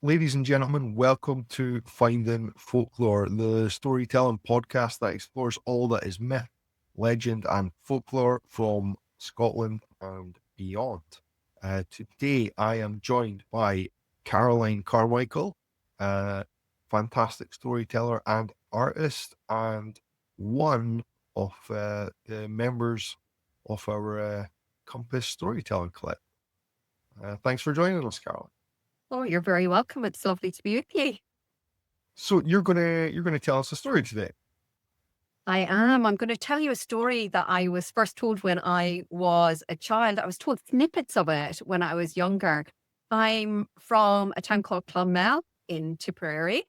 Ladies and gentlemen, welcome to Finding Folklore, the storytelling podcast that explores all that is myth, legend, and folklore from Scotland and beyond. Today, I am joined by Caroline Carmichael, a fantastic storyteller and artist, and one of the members of our Compass Storytelling Club. Thanks for joining us, Caroline. Oh, you're very welcome. It's lovely to be with you. So you're gonna tell us a story today. I am. I'm going to tell you a story that I was first told when I was a child. I was told snippets of it when I was younger. I'm from a town called Clonmel in Tipperary,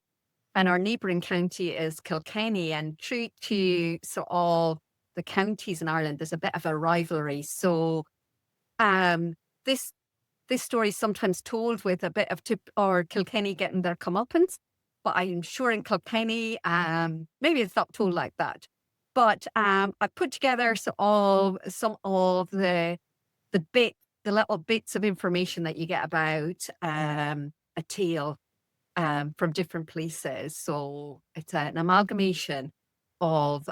and our neighbouring county is Kilkenny. And true to all the counties in Ireland, there's a bit of a rivalry. So, um, this this story is sometimes told with a bit of Tip or Kilkenny getting their comeuppance, but I'm sure in Kilkenny, maybe it's not told like that. But I put together some of the little bits of information that you get about a tale from different places. So it's an amalgamation of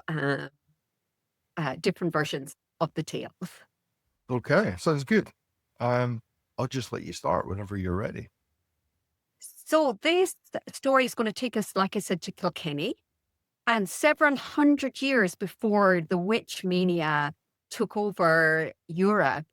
different versions of the tale. Okay, sounds good. Um, I'll just let you start whenever you're ready. So this story is going to take us, like I said, to Kilkenny. And several hundred years before the witch mania took over Europe,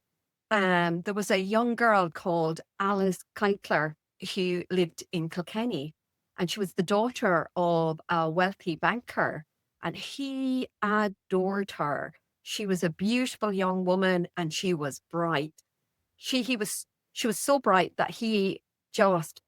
there was a young girl called Alice Keitler who lived in Kilkenny. And she was the daughter of a wealthy banker. And he adored her. She was a beautiful young woman and she was bright. She was so bright that he just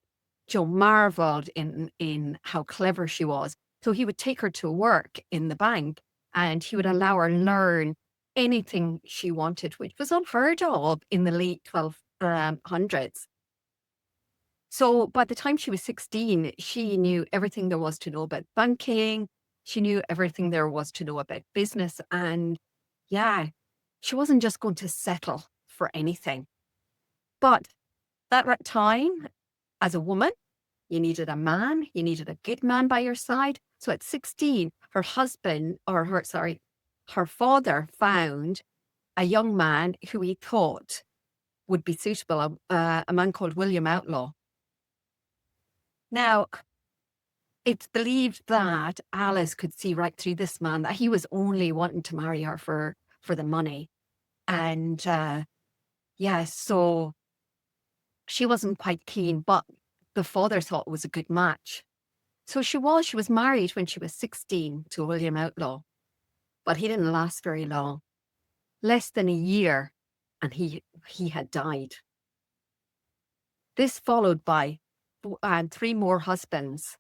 Joe marveled in how clever she was. So he would take her to work in the bank and he would allow her learn anything she wanted, which was unheard of in the late 1200s. So by the time she was 16, she knew everything there was to know about banking. She knew everything there was to know about business. And yeah, she wasn't just going to settle for anything. But that time, as a woman, you needed a man, you needed a good man by your side. So at 16, her father found a young man who he thought would be suitable, a man called William Outlaw. Now, it's believed that Alice could see right through this man, that he was only wanting to marry her for the money. And so she wasn't quite keen, but the father thought it was a good match. So she was married when she was 16 to William Outlaw, but he didn't last very long. Less than a year, and he had died. This followed by 3 more husbands.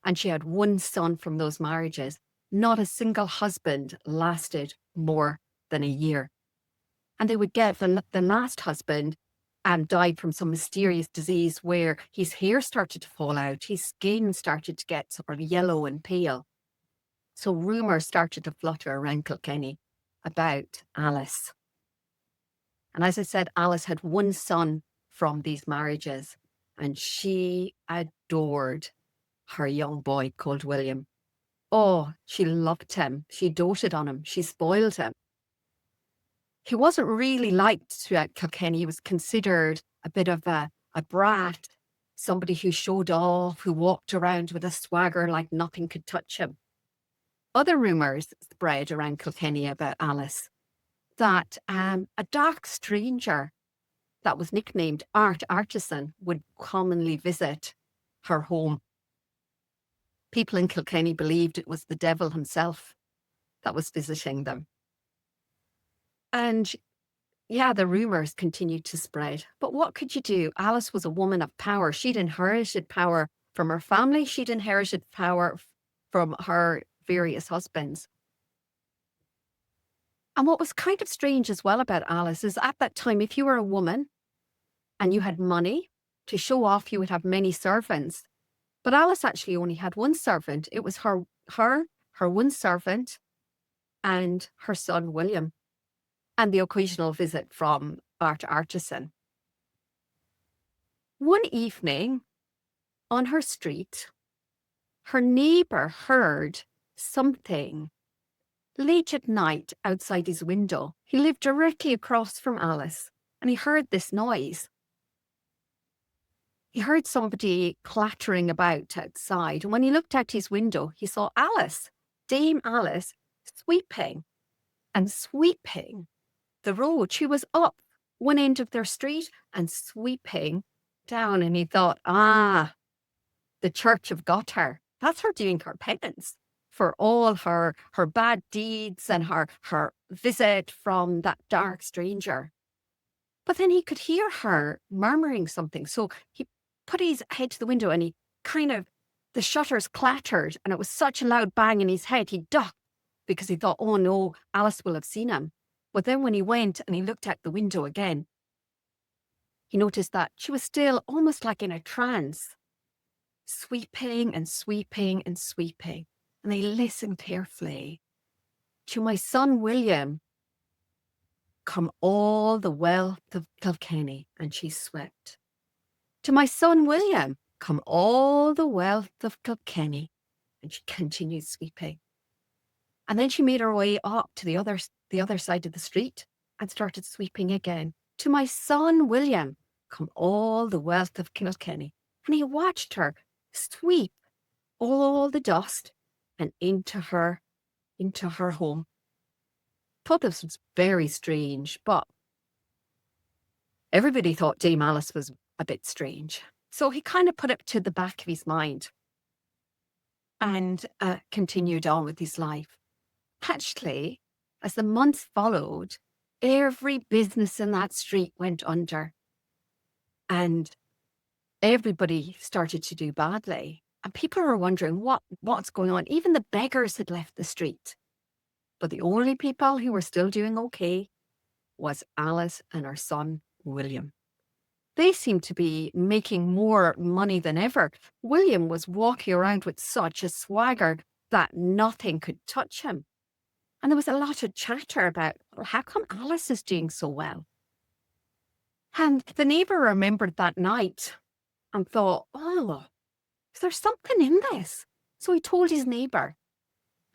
And she had one son from those marriages. Not a single husband lasted more than a year. And they would get the last husband died from some mysterious disease where his hair started to fall out, his skin started to get sort of yellow and pale. So rumours started to flutter around Kilkenny about Alice. And as I said, Alice had one son from these marriages, and she adored her young boy called William. Oh, she loved him. She doted on him. She spoiled him. He wasn't really liked throughout Kilkenny. He was considered a bit of a brat, somebody who showed off, who walked around with a swagger like nothing could touch him. Other rumours spread around Kilkenny about Alice, that a dark stranger that was nicknamed Art Artisan would commonly visit her home. People in Kilkenny believed it was the devil himself that was visiting them. And yeah, the rumours continued to spread. But what could you do? Alice was a woman of power. She'd inherited power from her family. She'd inherited power from her various husbands. And what was kind of strange as well about Alice is at that time, if you were a woman and you had money to show off, you would have many servants. But Alice actually only had one servant. It was her one servant and her son, William, and the occasional visit from Art Artisan. One evening on her street, her neighbour heard something late at night outside his window. He lived directly across from Alice, and he heard this noise. He heard somebody clattering about outside, and when he looked out his window, he saw Alice, Dame Alice, sweeping and sweeping the road. She was up one end of their street and sweeping down, and he thought, the church have got her. That's her doing her penance for all her bad deeds and her visit from that dark stranger. But then he could hear her murmuring something. So he put his head to the window and he the shutters clattered, and it was such a loud bang in his head, he ducked because he thought, oh no, Alice will have seen him. But then when he went and he looked out the window again, he noticed that she was still almost like in a trance, sweeping and sweeping and sweeping. And they listened carefully. To my son William, come all the wealth of Kilkenny, and she swept. To my son William, come all the wealth of Kilkenny, and she continued sweeping. And then she made her way up to the other side of the street and started sweeping again. To my son William, come all the wealth of Kilkenny. And he watched her sweep all the dust and into her home. Thought this was very strange, but everybody thought Dame Alice was a bit strange. So he kind of put it to the back of his mind and continued on with his life. Actually, as the months followed, every business in that street went under and everybody started to do badly. And people were wondering what's going on. Even the beggars had left the street. But the only people who were still doing okay was Alice and her son, William. They seemed to be making more money than ever. William was walking around with such a swagger that nothing could touch him. And there was a lot of chatter about, well, how come Alice is doing so well? And the neighbour remembered that night and thought, oh, is there something in this? So he told his neighbour,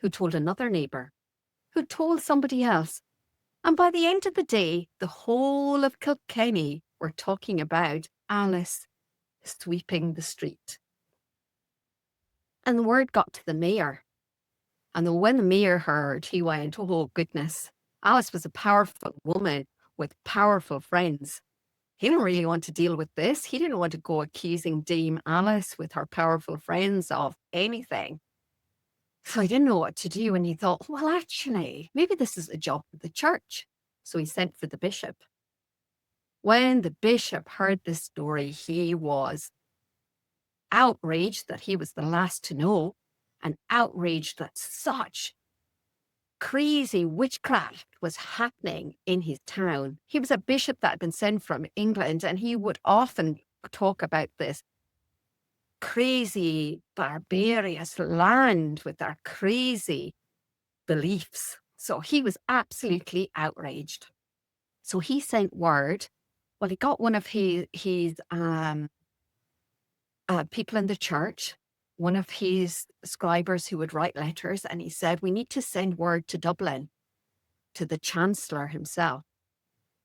who told another neighbour, who told somebody else. And by the end of the day, the whole of Kilkenny were talking about Alice sweeping the street. And the word got to the mayor. And when the mayor heard, he went, oh, goodness, Alice was a powerful woman with powerful friends. He didn't really want to deal with this. He didn't want to go accusing Dame Alice with her powerful friends of anything. So he didn't know what to do. And he thought, well, actually, maybe this is a job for the church. So he sent for the bishop. When the bishop heard this story, he was outraged that he was the last to know, and outraged that such crazy witchcraft was happening in his town. He was a bishop that had been sent from England, and he would often talk about this crazy, barbarous land with their crazy beliefs. So he was absolutely outraged. So he sent word. Well, he got one of his people in the church, one of his scribers who would write letters, and he said, we need to send word to Dublin, to the Chancellor himself.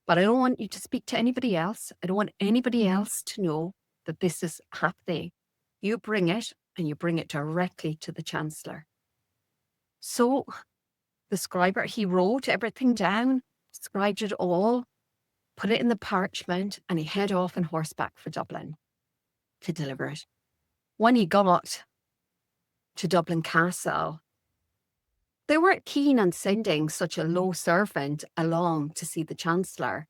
But I don't want you to speak to anybody else. I don't want anybody else to know that this is happening. You bring it, and you bring it directly to the Chancellor. So the scriber, he wrote everything down, scribed it all, put it in the parchment, and he headed off on horseback for Dublin to deliver it. When he got to Dublin Castle, they weren't keen on sending such a low servant along to see the Chancellor,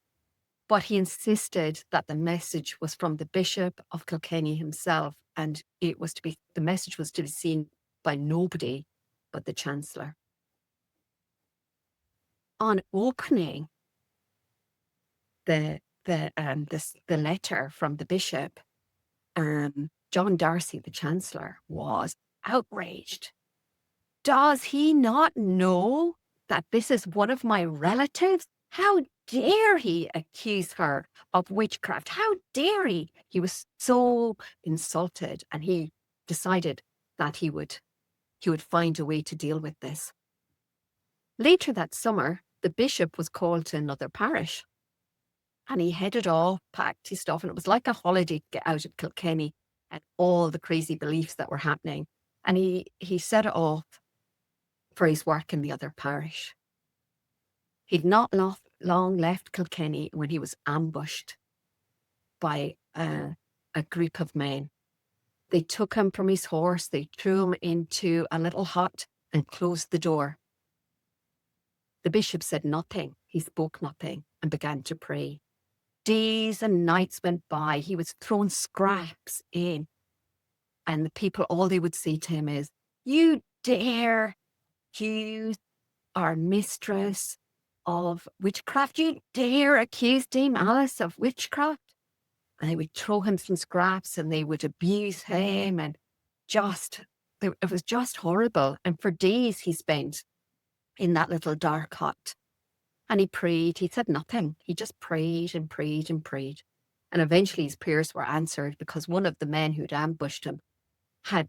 but he insisted that the message was from the Bishop of Kilkenny himself, and the message was to be seen by nobody but the Chancellor. On opening the letter from the bishop, John Darcy, the Chancellor, was outraged. Does he not know that this is one of my relatives? How dare he accuse her of witchcraft? How dare he? He was so insulted, and he decided that he would find a way to deal with this. Later that summer, the bishop was called to another parish, and he headed off, packed his stuff, and it was like a holiday to get out of Kilkenny and all the crazy beliefs that were happening. And he set it off for his work in the other parish. He'd not long left Kilkenny when he was ambushed by a group of men. They took him from his horse, they threw him into a little hut and closed the door. The bishop said nothing. He spoke nothing and began to pray. Days and nights went by. He was throwing scraps in. And the people, all they would say to him is, "You dare accuse our mistress of witchcraft? You dare accuse Dame Alice of witchcraft?" And they would throw him some scraps and they would abuse him, and it was just horrible. And for days he spent in that little dark hut. And he prayed. He said nothing. He just prayed and prayed and prayed. And eventually his prayers were answered, because one of the men who'd ambushed him had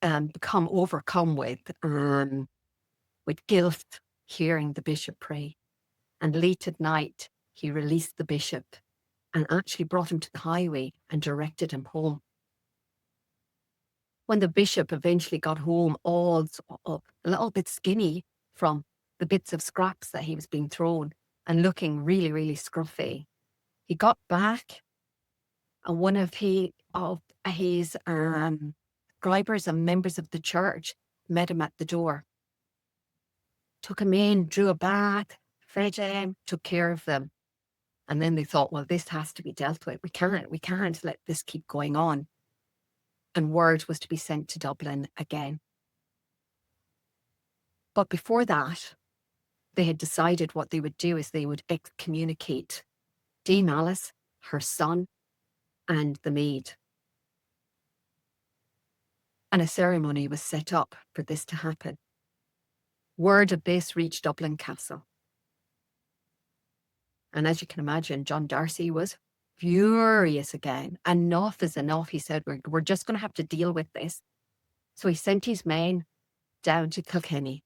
become overcome with guilt hearing the bishop pray. And late at night, he released the bishop and actually brought him to the highway and directed him home. When the bishop eventually got home, all a little bit skinny from the bits of scraps that he was being thrown and looking really, really scruffy, he got back, and one of his scribers and members of the church met him at the door, took him in, drew a bath, fed him, took care of them. And then they thought, well, this has to be dealt with. We can't let this keep going on. And word was to be sent to Dublin again. But before that, they had decided what they would do is they would excommunicate Dame Alice, her son, and the maid. And a ceremony was set up for this to happen. Word of this reached Dublin Castle. And as you can imagine, John Darcy was furious again. Enough is enough, he said. We're just going to have to deal with this. So he sent his men down to Kilkenny.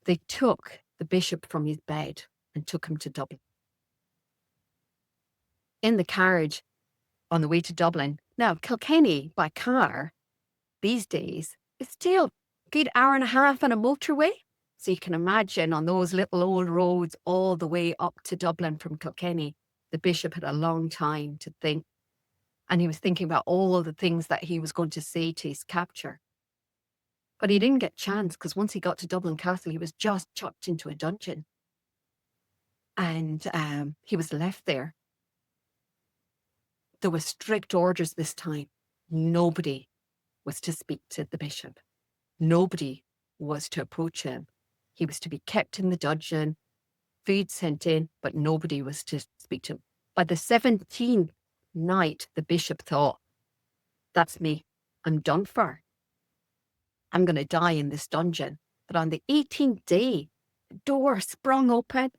They took the bishop from his bed and took him to Dublin. In the carriage on the way to Dublin, now Kilkenny by car these days is still a good hour and a half on a motorway. So you can imagine on those little old roads all the way up to Dublin from Kilkenny, the bishop had a long time to think. And he was thinking about all the things that he was going to say to his capture. But he didn't get a chance, because once he got to Dublin Castle, he was just chucked into a dungeon. And he was left there. There were strict orders this time. Nobody was to speak to the bishop. Nobody was to approach him. He was to be kept in the dungeon, food sent in, but nobody was to speak to him. By the 17th night, the bishop thought, that's me. I'm done for. I'm going to die in this dungeon. But on the 18th day, the door sprung open.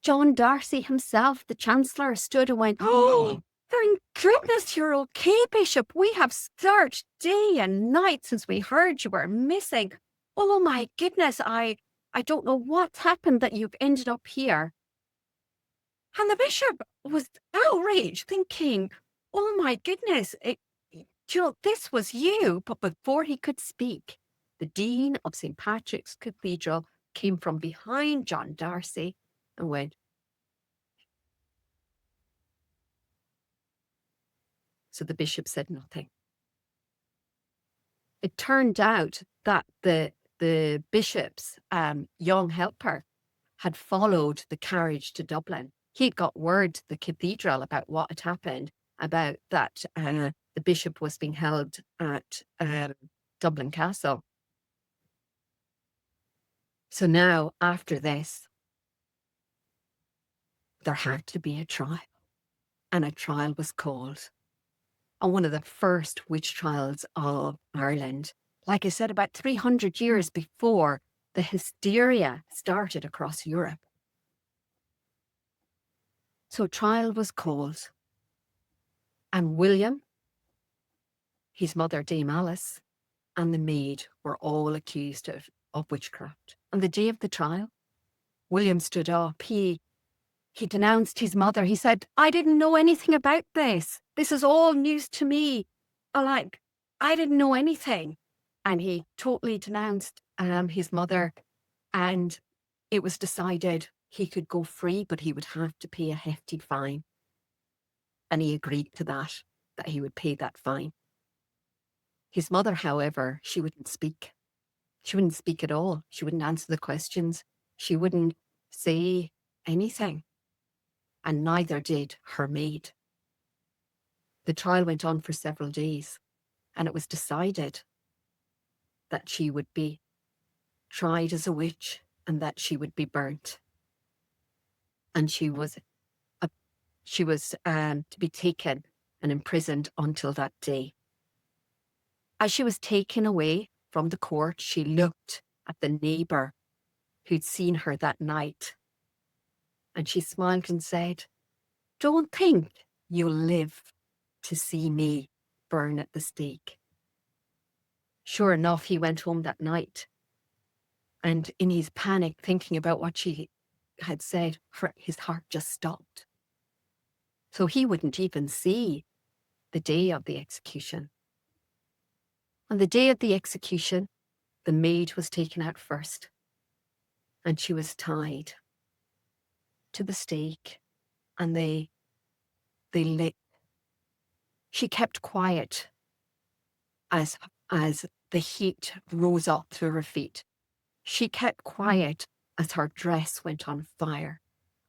John Darcy himself, the Chancellor, stood and went, "Oh, thank goodness you're okay, Bishop. We have searched day and night since we heard you were missing. Oh my goodness, I don't know what's happened that you've ended up here." And the bishop was outraged, thinking, oh my goodness, this was you. But before he could speak, the Dean of St. Patrick's Cathedral came from behind John Darcy and went. So the bishop said nothing. It turned out that the bishop's young helper had followed the carriage to Dublin. He'd got word to the cathedral about what had happened, about that the bishop was being held at Dublin Castle. So now, after this, there had to be a trial. And a trial was called. And one of the first witch trials of Ireland. Like I said, about 300 years before the hysteria started across Europe. So trial was called, and William, his mother, Dame Alice, and the maid were all accused of witchcraft. On the day of the trial, William stood up. He denounced his mother. He said, I didn't know anything about this. This is all news to me. I didn't know anything. And he totally denounced his mother. And it was decided he could go free, but he would have to pay a hefty fine. And he agreed to that he would pay that fine. His mother, however, she wouldn't speak. She wouldn't speak at all. She wouldn't answer the questions. She wouldn't say anything. And neither did her maid. The trial went on for several days, and it was decided that she would be tried as a witch and that she would be burnt. And she was to be taken and imprisoned until that day. As she was taken away from the court, she looked at the neighbour who'd seen her that night, and she smiled and said, don't think you'll live to see me burn at the stake. Sure enough, he went home that night, and in his panic, thinking about what she had said, his heart just stopped. So he wouldn't even see the day of the execution. On the day of the execution, the maid was taken out first, and she was tied to the stake, and they lit. She kept quiet as the heat rose up through her feet. She kept quiet as her dress went on fire.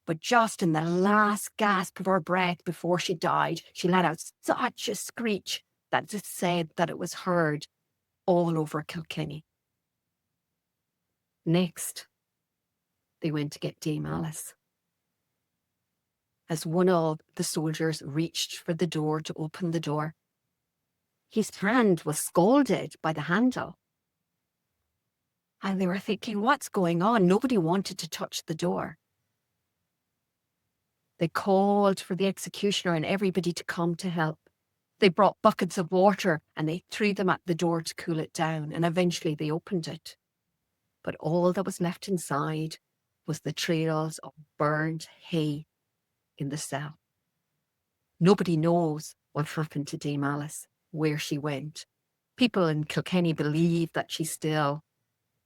But just in the last gasp of her breath before she died, she let out such a screech that it said that it was heard all over Kilkenny. Next, they went to get Dame Alice. As one of the soldiers reached for the door to open the door, his hand was scalded by the handle. And they were thinking, what's going on? Nobody wanted to touch the door. They called for the executioner and everybody to come to help. They brought buckets of water and they threw them at the door to cool it down, and eventually they opened it. But all that was left inside was the trails of burned hay in the cell. Nobody knows what happened to Dame Alice, where she went. People in Kilkenny believe that she still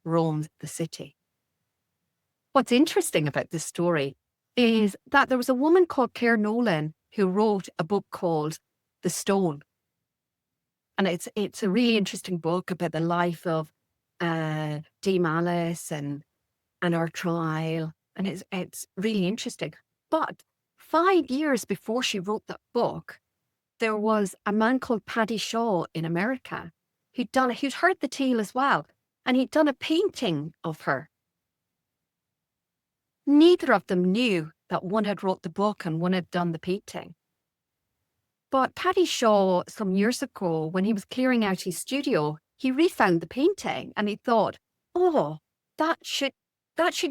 roams the city. What's interesting about this story is that there was a woman called Claire Nolan who wrote a book called The Stone. And it's a really interesting book about the life of Dame Alice and her trial. And it's really interesting. But 5 years before she wrote that book, there was a man called Paddy Shaw in America who'd heard the tale as well. And he'd done a painting of her. Neither of them knew that one had wrote the book and one had done the painting. But Paddy Shaw, some years ago, when he was clearing out his studio, he refound the painting and he thought, oh, that should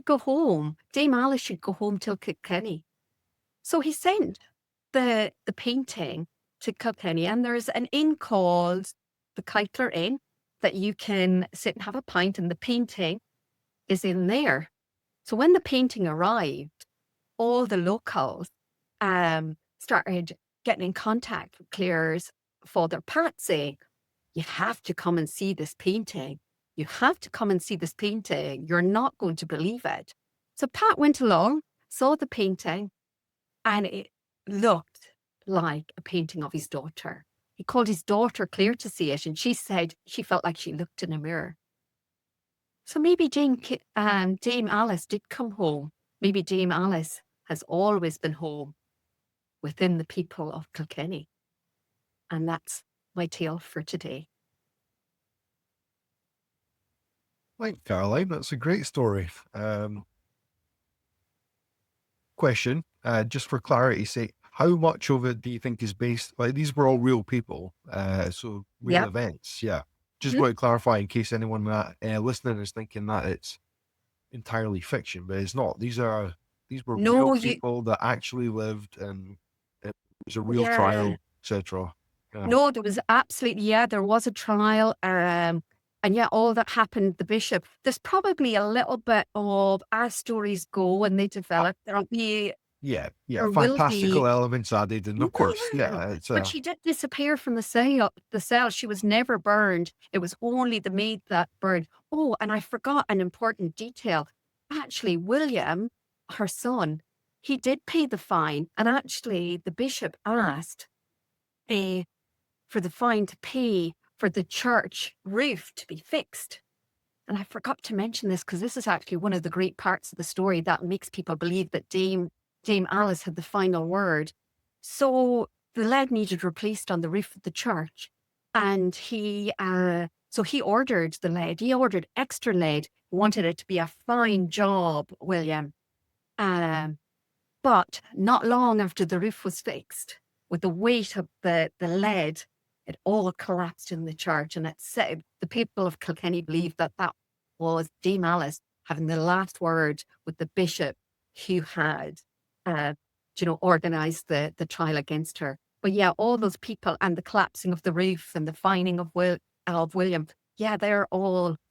go home. Dame Alice should go home to Kilkenny. So he sent the painting to Kilkenny, and there's an inn called the Keitler Inn that you can sit and have a pint, and the painting is in there. So when the painting arrived, all the locals started getting in contact with Claire's father, Pat, saying, you have to come and see this painting. You have to come and see this painting. You're not going to believe it. So Pat went along, saw the painting, and it looked like a painting of his daughter. He called his daughter Claire to see it, and she said she felt like she looked in a mirror. So maybe Dame Alice did come home. Maybe Dame Alice has always been home within the people of Kilkenny. And that's my tale for today. Thanks, Caroline. That's a great story. Question, just for clarity's sake, how much of it do you think is based, like these were all real people, so real events, yeah. Just want to clarify in case anyone listening is thinking that it's entirely fiction, but it's not. These are These were real No, people that actually lived, and it was a real yeah. trial, etc. Yeah, No, there was absolutely, yeah, there was a trial. And yeah, all that happened, the bishop, there's probably a little bit of, as stories go and they uh, develop, yeah. there will Fantastical be, elements added, and of course, yeah. yeah, it's But she did disappear from the cell. She was never burned. It was only the maid that burned. Oh, and I forgot an important detail. Actually, William, her son, he did pay the fine. And actually, the bishop asked eh, for the fine to pay for the church roof to be fixed. And I forgot to mention this because this is actually one of the great parts of the story that makes people believe that Dame Alice had the final word. So the lead needed replaced on the roof of the church, and he ordered the lead. He ordered extra lead. Wanted it to be a fine job, William. Um, but not long after the roof was fixed, with the weight of the lead, it all collapsed in the church. And it said the people of Kilkenny believed that that was Dame Alice having the last word with the bishop who had, uh, organised the trial against her. But yeah, all those people and the collapsing of the roof and the fining of William, yeah, all they're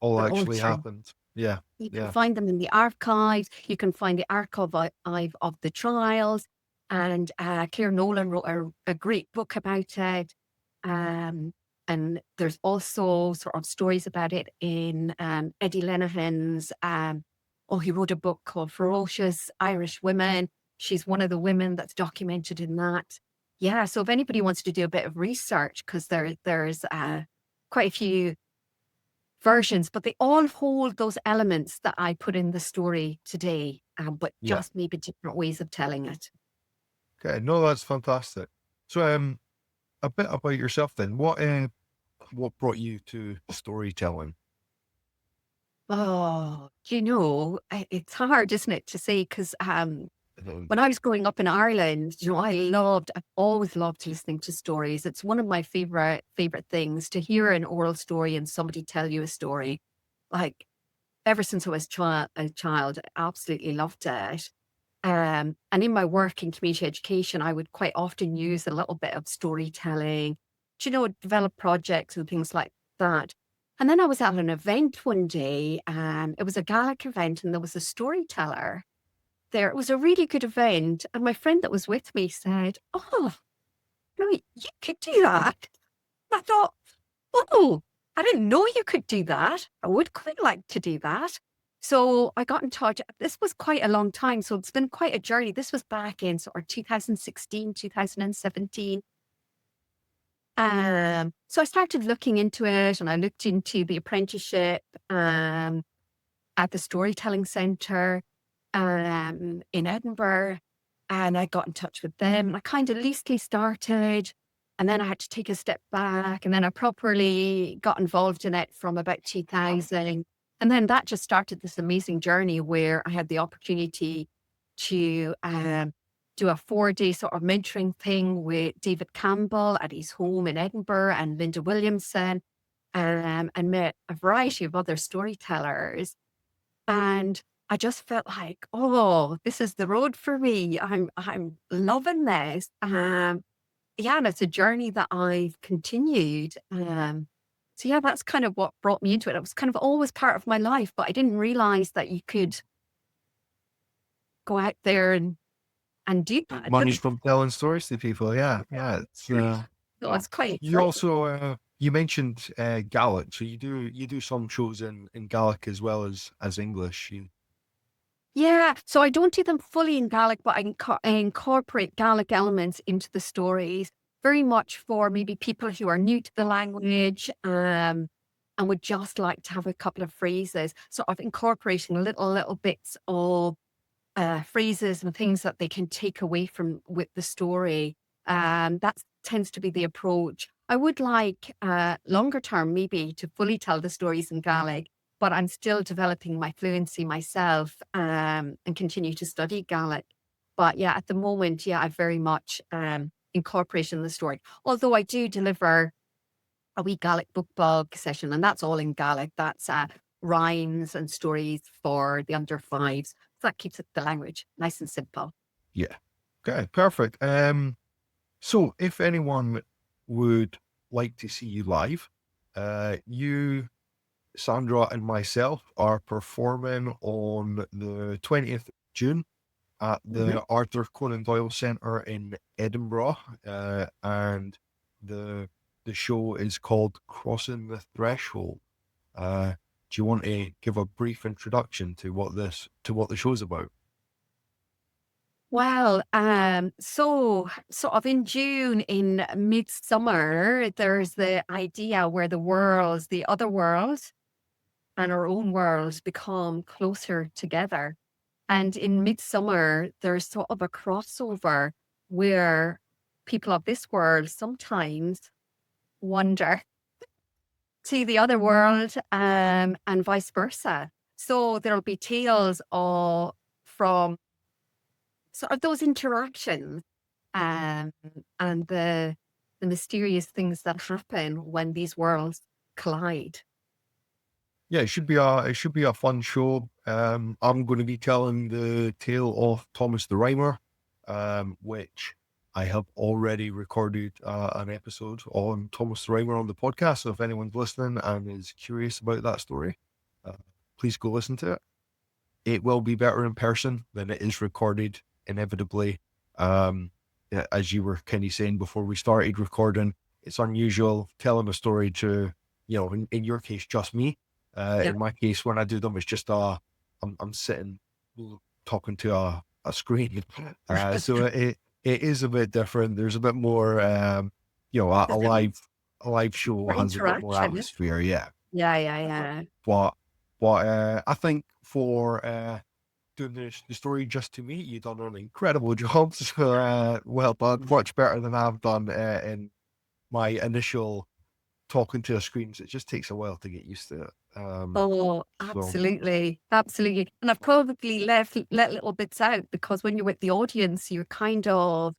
all actually true. happened. Yeah, You can yeah, find them in the archives. You can find the archive of the trials. And Claire Nolan wrote a great book about it. Um, and there's also sort of stories about it in Eddie Lenihan's. He wrote a book called Ferocious Irish Women. She's one of the women that's documented in that. Yeah, so if anybody wants to do a bit of research, because there's quite a few versions, but they all hold those elements that I put in the story today, but yeah. just maybe different ways of telling it. Okay, no, that's fantastic. So, a bit about yourself then. What brought you to storytelling? Oh, it's hard, isn't it, to say? Because Uh, when I was growing up in Ireland, I've always loved listening to stories. It's one of my favorite things to hear an oral story and somebody tell you a story. Like ever since I was a child, I absolutely loved it. And in my work in community education, I would quite often use a little bit of storytelling, develop projects and things like that. And then I was at an event one day, it was a Gaelic event, and there was a storyteller there. It was a really good event. And my friend that was with me said, "Oh, you could do that." And I thought, "Oh, I didn't know you could do that. I would quite like to do that." So I got in touch. This was quite a long time. So it's been quite a journey. This was back in sort of 2016, 2017. So I started looking into it, and I looked into the apprenticeship at the Storytelling Centre in Edinburgh. And I got in touch with them. And I kind of loosely started. And then I had to take a step back. And then I properly got involved in it from about 2000. And then that just started this amazing journey where I had the opportunity to do a 4-day sort of mentoring thing with David Campbell at his home in Edinburgh and Linda Williamson, and met a variety of other storytellers. And I just felt like, oh, this is the road for me. I'm loving this. Yeah, and it's a journey that I've continued. So yeah, that's kind of what brought me into it. It was kind of always part of my life, but I didn't realize that you could go out there and do that. Money from telling stories to people. Yeah, yeah. So it's quite You exciting. also you mentioned Gaelic, so you do some shows in Gaelic as well as English. Yeah, so I don't do them fully in Gaelic, but I incorporate Gaelic elements into the stories, very much for maybe people who are new to the language, and would just like to have a couple of phrases, sort of incorporating little bits of phrases and things that they can take away from with the story. That tends to be the approach. I would like longer term, maybe, to fully tell the stories in Gaelic, but I'm still developing my fluency myself, and continue to study Gaelic. But yeah, at the moment, yeah, I very much incorporate in the story. Although I do deliver a wee Gaelic book blog session, and that's all in Gaelic. That's rhymes and stories for the under fives. So that keeps it, the language nice and simple. Yeah. Okay, perfect. So if anyone would like to see you live, you, Sandra, and myself are performing on the 20th of June at Mhm. the Arthur Conan Doyle Centre in Edinburgh, and the show is called Crossing the Threshold. Do you want to give a brief introduction to what the show's about? Well, so sort of in June, in midsummer, there's the idea where the worlds, the other world and our own world, become closer together. And in midsummer, there's sort of a crossover where people of this world sometimes wander to the other world, and vice versa. So there'll be tales of from sort of those interactions, um, and the mysterious things that happen when these worlds collide. Yeah, it should be a fun show. I'm going to be telling the tale of Thomas the Rhymer, which I have already recorded an episode on Thomas the Rhymer on the podcast. So if anyone's listening and is curious about that story, uh, please go listen to it. It will be better in person than it is recorded, inevitably. Yeah, as you were kind of saying before we started recording, it's unusual telling a story to, in your case, just me. Yeah, In my case, when I do them, it's just I'm sitting talking to a screen. So it is a bit different. There's a bit more, a there's been live show more has a bit more interaction. atmosphere. Yeah, Yeah, yeah, yeah. but but I think for doing the story just to me, you've done an incredible job. So, well done, much better than I've done in my initial talking to a screen. So it just takes a while to get used to it. Oh, So absolutely. Absolutely. And I've probably let little bits out because when you're with the audience, you're kind of,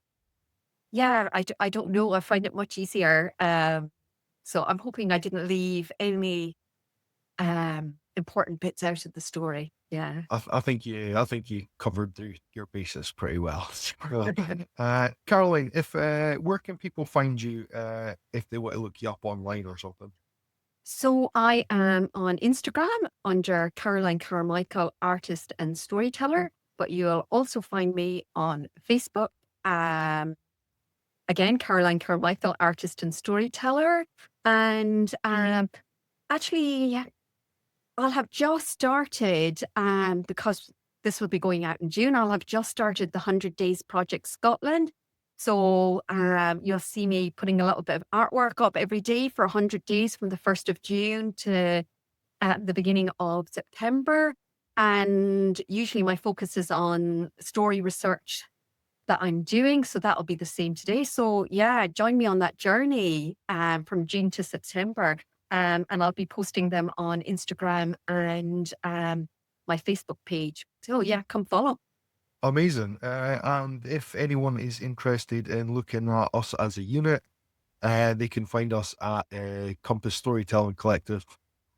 yeah, I don't know. I find it much easier. So I'm hoping I didn't leave any important bits out of the story. Yeah. I think you covered your bases pretty well. Caroline, if where can people find you if they want to look you up online or something? So I am on Instagram under Caroline Carmichael, artist and storyteller, but you'll also find me on Facebook. Um, Again, Caroline Carmichael, artist and storyteller. And actually, I'll have just started, because this will be going out in June, I'll have just started the 100 Days Project Scotland. So you'll see me putting a little bit of artwork up every day for 100 days from the 1st of June to the beginning of September. And usually my focus is on story research that I'm doing. So that'll be the same today. So yeah, join me on that journey from June to September. And I'll be posting them on Instagram and my Facebook page. So yeah, come follow. Amazing. And if anyone is interested in looking at us as a unit, they can find us at Compass Storytelling Collective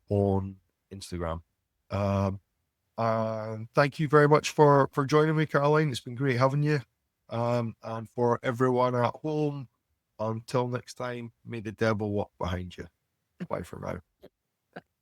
on Instagram. Um, and thank you very much for joining me, Caroline. It's been great having you. And for everyone at home, until next time, may the devil walk behind you. Bye for now.